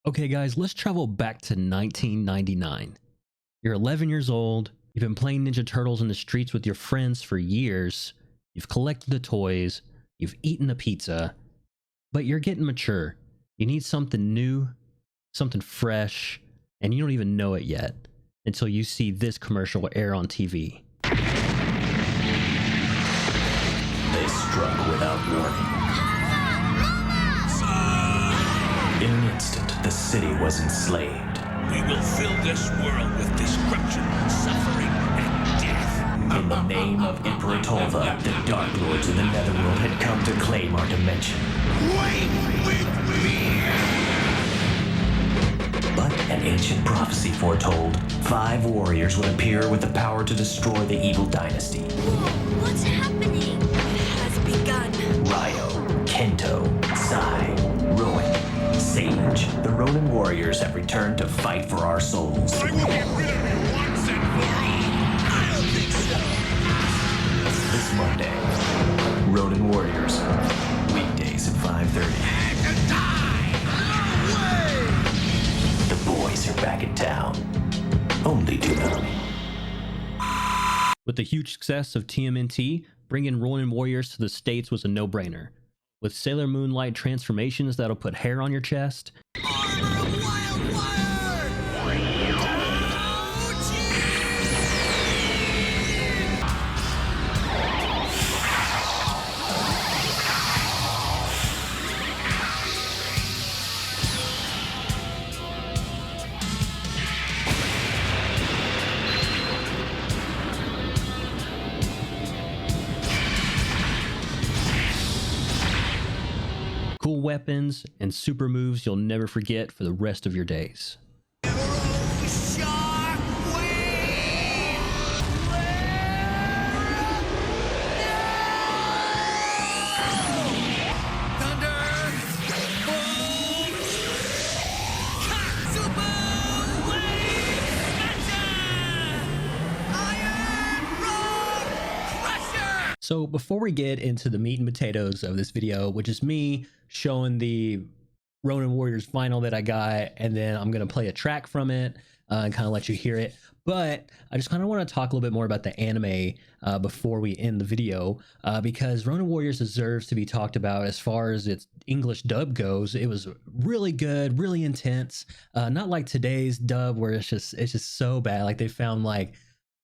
Okay, guys, let's travel back to 1999. You're 11 years old. You've been playing Ninja Turtles in the streets with your friends for years. You've collected the toys. You've eaten the pizza. But you're getting mature. You need something new, something fresh, and you don't even know it yet until you see this commercial air on TV. They struck without warning. In an instant, the city was enslaved. We will fill this world with destruction, suffering, and death. In the name of Emperor Tolva, the Dark Lords of the Netherworld had come to claim our dimension. Wait with me! But an ancient prophecy foretold 5 warriors would appear with the power to destroy the evil dynasty. Whoa, what's happening? It has begun. Ryo, Kento, Sai, Rowan, Sage, the Ronin Warriors have returned to fight for our souls. I will get rid of you once and for all! I don't think so! This Monday, Ronin Warriors, weekdays at 5:30. And to die! No way! The boys are back in town. Only tonight. With the huge success of TMNT, bringing Ronin Warriors to the States was a no-brainer. With Sailor Moonlight transformations that'll put hair on your chest, cool weapons, and super moves you'll never forget for the rest of your days. So before we get into the meat and potatoes of this video, which is me showing the Ronin Warriors vinyl that I got, and then I'm going to play a track from it and kind of let you hear it. But I just kind of want to talk a little bit more about the anime before we end the video, because Ronin Warriors deserves to be talked about as far as its English dub goes. It was really good, really intense. Not like today's dub where it's just so bad. Like they found like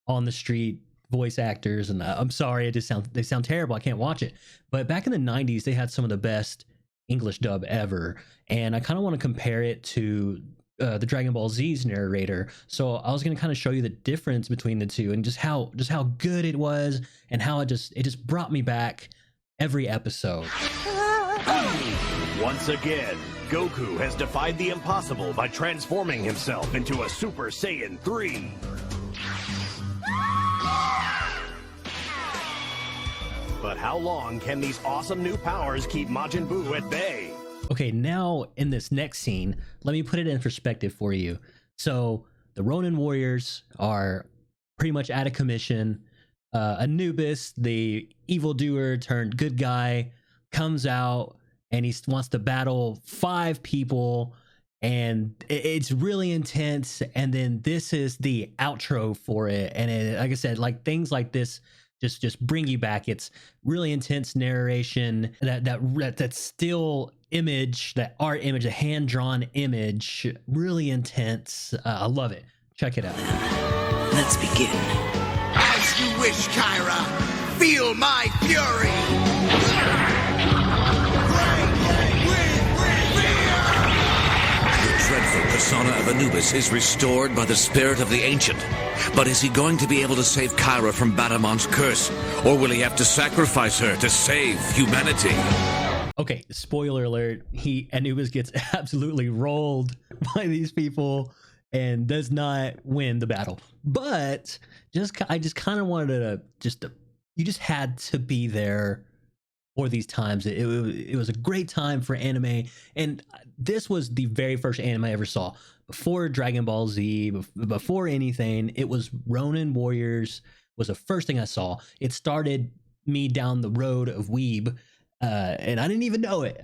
on the street voice actors, and I'm sorry, they sound terrible. I can't watch it. But back in the 90s, they had some of the best English dub ever, and I kind of want to compare it to the Dragon Ball Z's narrator. So I was going to kind of show you the difference between the two and just how good it was, and how it just brought me back every episode. Once again, Goku has defied the impossible by transforming himself into a Super Saiyan 3. But how long can these awesome new powers keep Majin Buu at bay? Okay, now in this next scene, let me put it in perspective for you. So the Ronin Warriors are pretty much out of commission. Anubis, the evildoer turned good guy, comes out and he wants to battle 5 people, and it's really intense. And then this is the outro for it, and it, like I said, like things like this just bring you back. It's really intense narration, that still image, that art image, a hand-drawn image, really intense. I love it. Check it out. Let's begin. As you wish, Kyra! Feel my fury! The dreadful persona of Anubis is restored by the spirit of the Ancient. But is he going to be able to save Kyra from Batamon's curse? Or will he have to sacrifice her to save humanity? Okay, spoiler alert. Anubis gets absolutely rolled by these people and does not win the battle. But I just kind of wanted to you just had to be there for these times. It was a great time for anime, and this was the very first anime I ever saw. Before Dragon Ball Z, before anything, it was Ronin Warriors was the first thing I saw. It started me down the road of weeb, and I didn't even know it.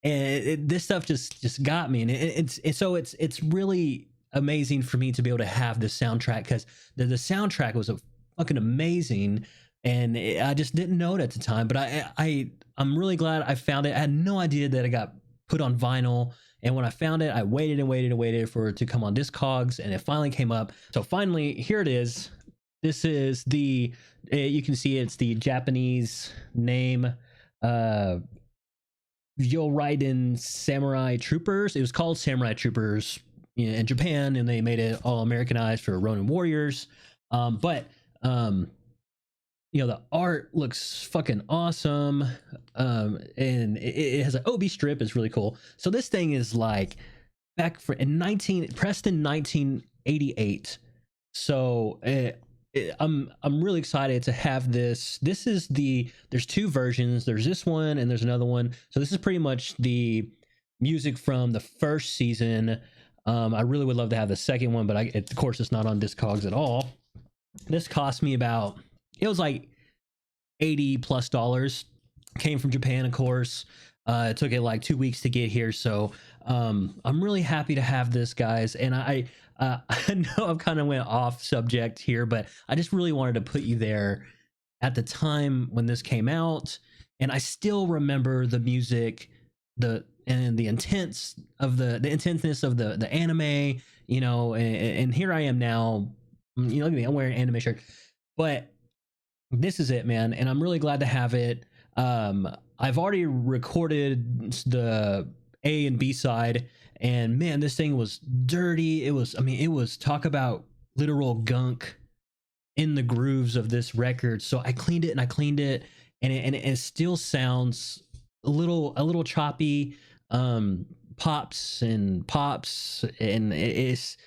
and this stuff just got me, and it's really amazing for me to be able to have this soundtrack, because the soundtrack was a fucking amazing, and I just didn't know it at the time, but I'm really glad I found it. I had no idea that it got put on vinyl, and when I found it, I waited and waited and waited for it to come on Discogs, and it finally came up. So finally, here it is. This is the, you can see it's the Japanese name, Yoraiden Samurai Troopers. It was called Samurai Troopers in Japan, and they made it all Americanized for Ronin Warriors. But the art looks fucking awesome, and it has an OB strip. It's really cool. So this thing is like pressed in 1988. So I'm really excited to have this. This is there's two versions. There's this one and there's another one. So this is pretty much the music from the first season. I really would love to have the second one, but of course it's not on Discogs at all. This cost me it was like $80+ came from Japan, of course. It took it like 2 weeks to get here. So I'm really happy to have this, guys. And I know I've kind of went off subject here, but I just really wanted to put you there at the time when this came out. And I still remember the music, the intenseness of the anime, and here I am now, look at me, I'm wearing an anime shirt, but this is it, man. And I'm really glad to have it. I've already recorded the A and B side, and man, this thing was dirty. It was talk about literal gunk in the grooves of this record. So I cleaned it, and it still sounds a little choppy, pops, and it's,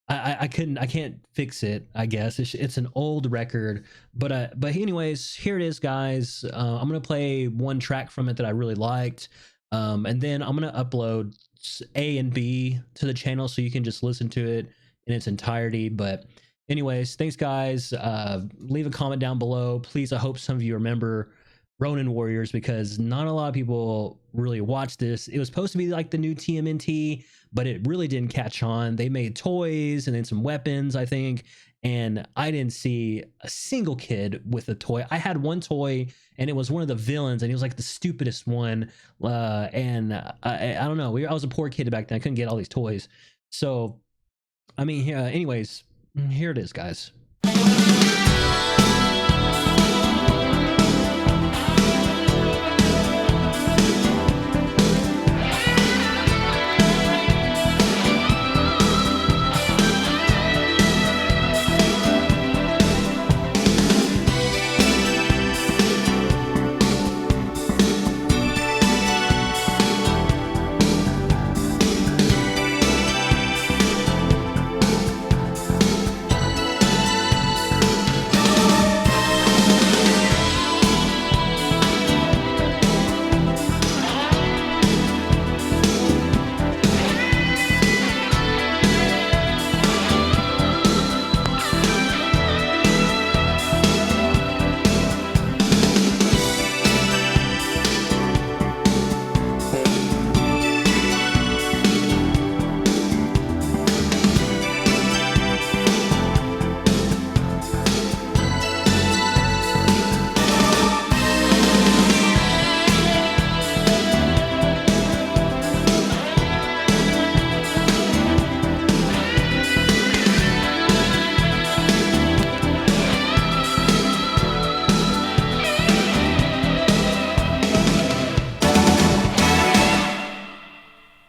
I can't fix it, I guess. It's an old record, but anyways, here it is, guys. I'm gonna play one track from it that I really liked, and then I'm gonna upload A and B to the channel so you can just listen to it in its entirety. But anyways, thanks, guys. Leave a comment down below, please. I hope some of you remember Ronin Warriors, because not a lot of people really watch this. It was supposed to be like the new TMNT, but it really didn't catch on. They made toys and then some weapons, I think, and I didn't see a single kid with a toy. I had one toy, and it was one of the villains, and he was like the stupidest one. And I don't know. I was a poor kid back then. I couldn't get all these toys. So, I mean, anyways, here it is, guys.